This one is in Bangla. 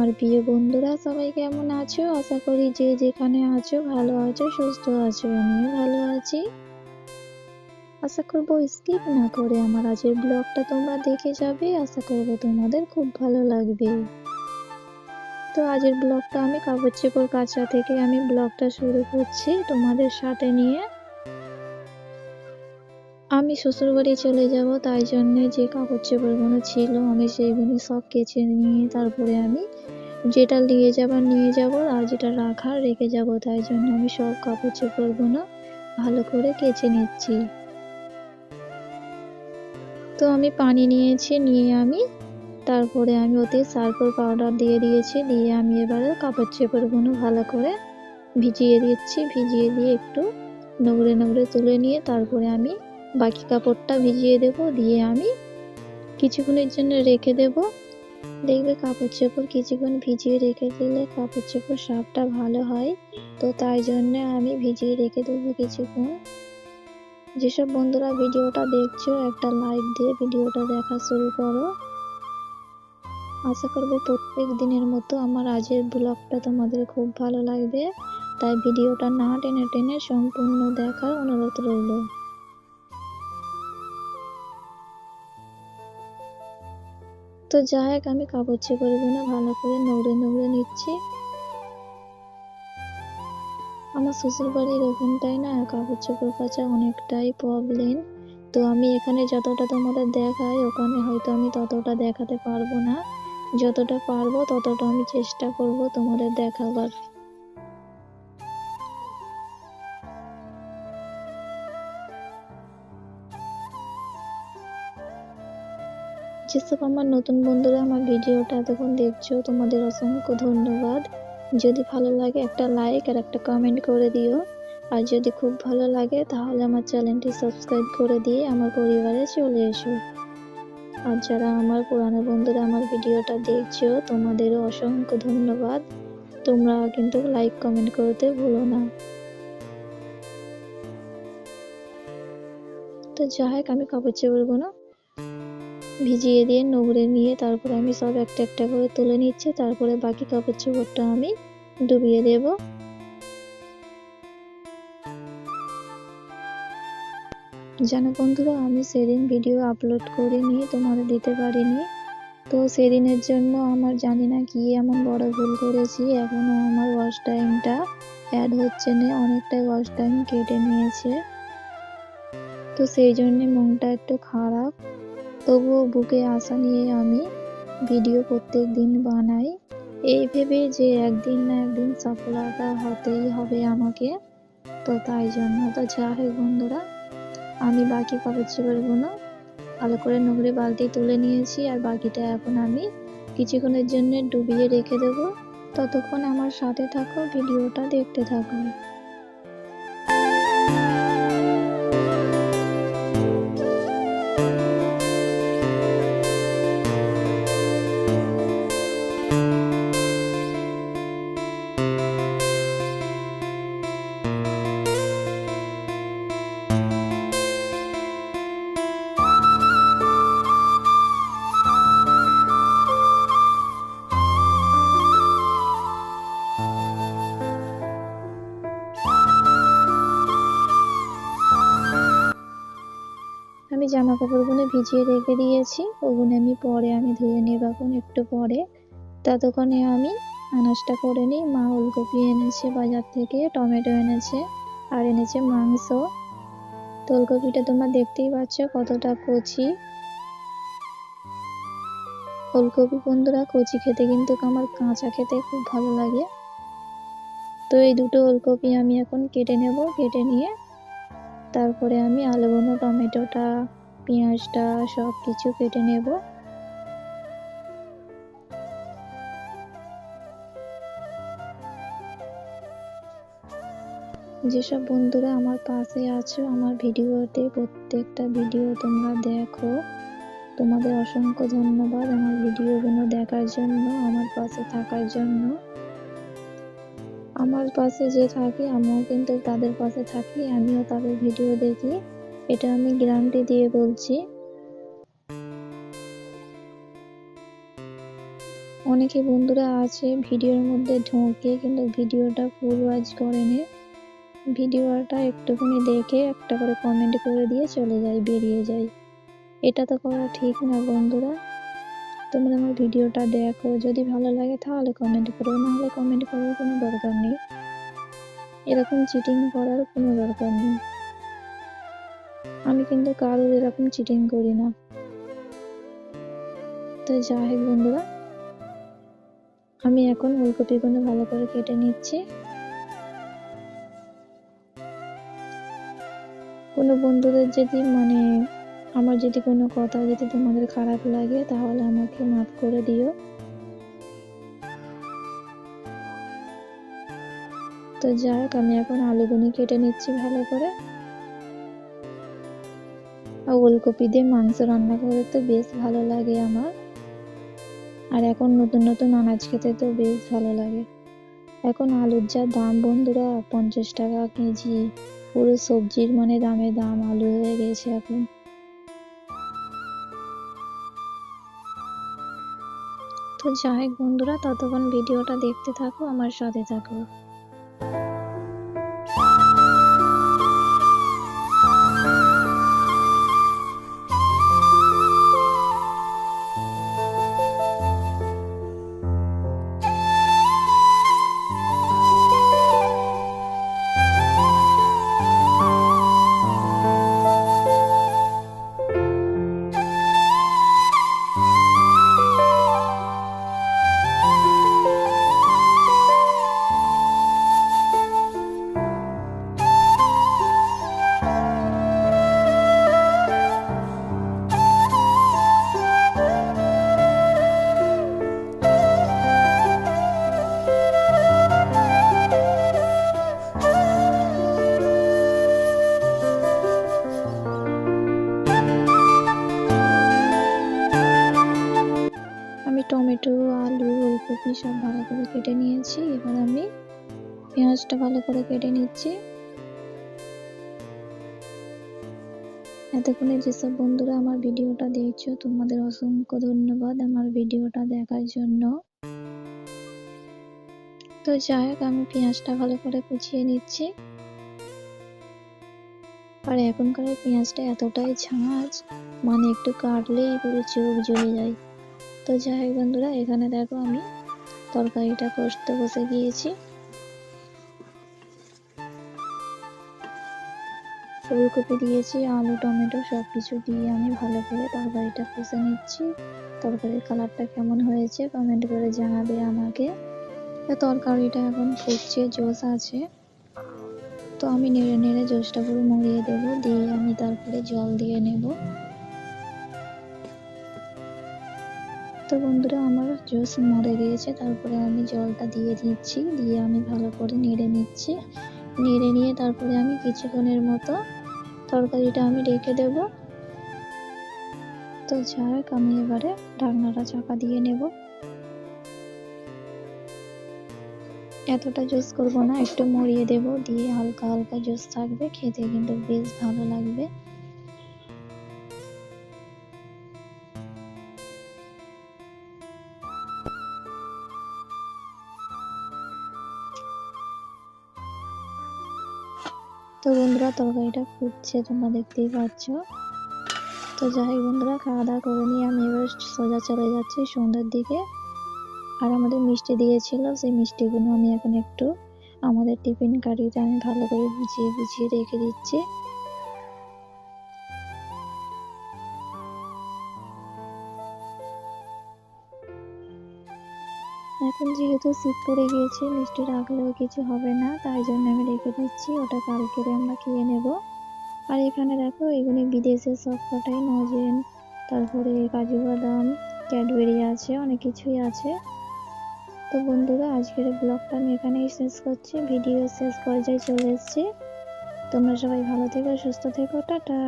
আমার প্রিয় বন্ধুরা সবাই কেমন আছো? আশা করি যে যেখানে আছো ভালো আছো, সুস্থ আছো। আমিও ভালো আছি। আশা করবো স্কিপ না করে আমার আজকের ব্লগটা তোমরা দেখে যাবে। আশা করবো তোমাদের খুব ভালো লাগবে। তো আজকের ব্লগটা আমি কাপড় চোপড় কাচা থেকে আমি ব্লগটা শুরু করছি তোমাদের সাথে নিয়ে। আমি শ্বশুরবাড়ি চলে যাব, তাই জন্য যে কাপড় চোপড়গুলো ছিল আমি সেইগুলো সব কেচে নিয়ে তারপরে আমি যেটা নিয়ে যাব আর যেটা রাখার রেখে যাব, তাই জন্য আমি সব কাপড় চোপড়গুলো ভালো করে কেচে নিচ্ছি। তো আমি পানি নিয়েছি, নিয়ে আমি তারপরে আমি ওতে সার্ফের পাউডার দিয়ে দিয়েছি, দিয়ে আমি এবারে কাপড় চোপড়গুলো ভালো করে ভিজিয়ে দিচ্ছি। ভিজিয়ে দিয়ে একটু নোংরে নোংরে তুলে নিয়ে তারপরে আমি বাকি কাপড়টা ভিজিয়ে দেব, দিয়ে আমি কিছুক্ষণের জন্য রেখে দেব। দেখবে কাপড় চোপড় কিছুক্ষণ ভিজিয়ে রেখে দিলে কাপড় চোপড় সাফটা ভালো হয়। তো তাই জন্য আমি ভিজিয়ে রেখে দেবো কিছুক্ষণ। যেসব বন্ধুরা ভিডিওটা দেখছো একটা লাইক দিয়ে ভিডিওটা দেখা শুরু করো। আশা করবো প্রত্যেক দিনের মতো আমার আজকের ব্লগটা তোমাদের খুব ভালো লাগবে, তাই ভিডিওটা না টেনে টেনে সম্পূর্ণ দেখার অনুরোধ রইল। তো যাই হোক, আমি কাপড় চোপড়গুলো ভালো করে নোংরে নোংরে নিচ্ছি। আমার শ্বশুর বাড়ির ওখানটায় না কাপড় চোপড় কাচা অনেকটাই প্রবলেম। তো আমি এখানে যতটা তোমাদের দেখাই ওখানে হয়তো আমি ততটা দেখাতে পারবো না। যতটা পারবো ততটা আমি চেষ্টা করব তোমাদের দেখাবার। যেসব আমার নতুন বন্ধুরা আমার ভিডিওটা এতক্ষণ দেখছো তোমাদের অসংখ্য ধন্যবাদ। যদি ভালো লাগে একটা লাইক আর একটা কমেন্ট করে দিও। আর যদি খুব ভালো লাগে তাহলে আমার চ্যানেলটি সাবস্ক্রাইব করে দিয়ে আমার পরিবারে চলে এসো। আর যারা আমার পুরানো বন্ধুরা আমার ভিডিওটা দেখছো তোমাদেরও অসংখ্য ধন্যবাদ। তোমরা কিন্তু লাইক কমেন্ট করতে ভুলো না। তো যাই হোক, আমি কাপড় চোপড়গুলো ভিজিয়ে দিয়ে নোংরে নিয়ে তারপরে আমি সব একটা একটা করে তুলে নিচ্ছি, তারপরে বাকি কাপড় চোপড়টা আমি ডুবিয়ে দেব। জানো বন্ধুরা, আমি সেদিন ভিডিও আপলোড করিনি, তোমাদের দিতে পারিনি। তো সেদিনের জন্য আমার জানি না কি এমন বড় ভুল করেছি, এখনো আমার ওয়াচ টাইমটা অ্যাড হচ্ছে না, অনেকটাই ওয়াচ টাইম কেটে নিয়েছে। তো সেই জন্য মনটা একটু খারাপ। তবুও বুকে আশা নিয়ে আমি ভিডিও প্রত্যেক দিন বানাই, এই ভেবে যে একদিন না একদিন সফলতা হতেই হবে আমাকে। তো তাই জন্য তো যা হোক বন্ধুরা, আমি বাকি কাপড় চোপড়গুলো ভালো করে নোংরে বালতি তুলে নিয়েছি, আর বাকিটা এখন আমি কিছুক্ষণের জন্য ডুবিয়ে রেখে দেবো। ততক্ষণ আমার সাথে থাকো, ভিডিওটা দেখতে থাকো। আমি জামা কাপড়গুলো ভিজিয়ে রেখে দিয়েছি, ওগুলো আমি পরে ধুয়ে নেব এখন একটু পরে। ততক্ষণে আমি আনাজটা করে নিই। মা ওলকপি এনেছে বাজার থেকে, টমেটো এনেছে, আর এনেছে মাংস। তো ওলকপিটা তোমরা দেখতেই পাচ্ছ কতটা কচি। ওলকপি বন্ধুরা কচি খেতে কিন্তু আমার কাঁচা খেতে খুব ভালো লাগে। তো এই দুটো ওলকপি আমি এখন কেটে নেব, কেটে নিয়ে তারপরে আমি আলুগুলো, টমেটোটা, পেঁয়াজটা সব কিছু কেটে নেব। যেসব বন্ধুরা আমার পাশে আছো আমার ভিডিওতে প্রত্যেকটা ভিডিও তোমরা দেখো, তোমাদের অসংখ্য ধন্যবাদ আমার ভিডিওগুলো দেখার জন্য, আমার পাশে থাকার জন্য। আমার পাশে যে থাকে আমিও কিন্তু তাদের পাশে থাকি, আমিও তাদের ভিডিও দেখি, এটা আমি গ্যারান্টি দিয়ে বলছি। অনেকে বন্ধুরা আছে ভিডিওর মধ্যে ঢোকে কিন্তু ভিডিওটা ফুল ওয়াচ করেনি, ভিডিওটা একটুখানি দেখে একটা করে কমেন্ট করে দিয়ে চলে যায়, বেরিয়ে যায়। এটা তো করা ঠিক না বন্ধুরা। তোমরা আমার ভিডিওটা দেখো, যদি ভালো লাগে তাহলে কমেন্ট করো, নাহলে কমেন্ট করার কোনো দরকার নেই। এরকম চিটিং করার কোনো দরকার নেই। আমি কিন্তু কারোর এরকম চিটিং করি না। তো যাই হোক বন্ধুরা, আমি এখন ওলকপিগুলো ভালো করে কেটে নিচ্ছি। কোনো বন্ধুদের যদি আমার যদি কোনো কথা যদি তোমাদের খারাপ লাগে তাহলে আমাকে মাফ করে দিও। তো যাই হোক, আমি এখন আলুগুলো কেটে নিচ্ছি ভালো করে। আর ওলকপি দিয়ে মাংস রান্না করে তো বেশ ভালো লাগে আমার। আর এখন নতুন নতুন আনাজ খেতে তো বেশ ভালো লাগে। এখন আলুর যা দাম বন্ধুরা, 50 টাকা কেজি, পুরো সবজির দামে দাম আলু হয়ে গেছে এখন। তো যাই হোক বন্ধুরা, ততক্ষণ ভিডিওটা দেখতে থাকো, আমার সাথে থাকো। টমেটো, আলু, ওলকপি সব ভালো করে কেটে নিয়েছি। এবার আমি পেঁয়াজটা ভালো করে কেটে নিচ্ছি। এতক্ষণে যেসব বন্ধুরা আমার ভিডিওটা দেখছো তোমাদের অসংখ্য ধন্যবাদ আমার ভিডিওটা দেখার জন্য। তো যাই হোক, আমি পেঁয়াজটা ভালো করে কুচিয়ে নিচ্ছি। আর এখনকার পেঁয়াজটা এতটাই ঝাঁঝ, একটু কাটলেই পুরো চোখ জ্বলে যায়। তো যাই হোক বন্ধুরা, এখানে দেখো আমি তরকারিটা কষতে বসে গিয়েছি। ফুলকপি দিয়েছি, আলু, টমেটো সবকিছু দিয়ে আমি ভালো করে তরকারিটা কষে নিচ্ছি। তরকারির কালারটা কেমন হয়েছে কমেন্ট করে জানাবে আমাকে। তরকারিটা এখন ফুটছে, জোশ আছে। তো আমি নেড়ে নেড়ে জোশটা পুরো মরিয়ে দেবো, দিয়ে আমি তারপরে জল দিয়ে নেব। তো বন্ধুরা, আমার জোশ মরে গিয়েছে, তারপরে আমি জলটা দিয়ে দিচ্ছি, দিয়ে আমি ভালো করে নেড়ে নিচ্ছি। নেড়ে নিয়ে তারপরে আমি কিছুক্ষণের মতো তরকারিটা আমি রেখে দেব। তো যাই হোক, আমি এবারে ঢাকনাটা চাপা দিয়ে নেব। এতটা জোশ করবো না, একটু মরিয়ে দেব, দিয়ে হালকা হালকা জোশ থাকবে, খেতে কিন্তু বেশ ভালো লাগবে। তো বন্ধুরা, তরকারিটা ফুটছে, তোমরা দেখতেই পাচ্ছ। তো যাই হোক বন্ধুরা, খাওয়া দাওয়া করে নিয়ে আমি এবার সোজা চলে যাচ্ছি সন্ধ্যার দিকে। আর আমাদের মিষ্টি দিয়েছিল, সেই মিষ্টিগুলো আমি এখন একটু আমাদের টিফিন কারিতে আমি ভালো করে বুঝিয়ে বুঝিয়ে রেখে দিচ্ছি। এখন যেহেতু শীত পড়ে গিয়েছে, মিষ্টি রাখলেও কিছু হবে না, তাই জন্য আমি রেখে দিচ্ছি, ওটা কালকে আমরা খেয়ে নেব। আর এখানে দেখো, এগুলি বিদেশের সব কটাই নজেন, তারপরে কাজু বাদাম, ক্যাডবেরি আছে, অনেক কিছুই আছে। তো বন্ধুরা, আজকের ব্লগটা আমি এখানেই শেষ করছি, ভিডিও শেষ পর্যায়ে চলে এসেছি। তোমরা সবাই ভালো থেকো, সুস্থ থেকো, টাটা।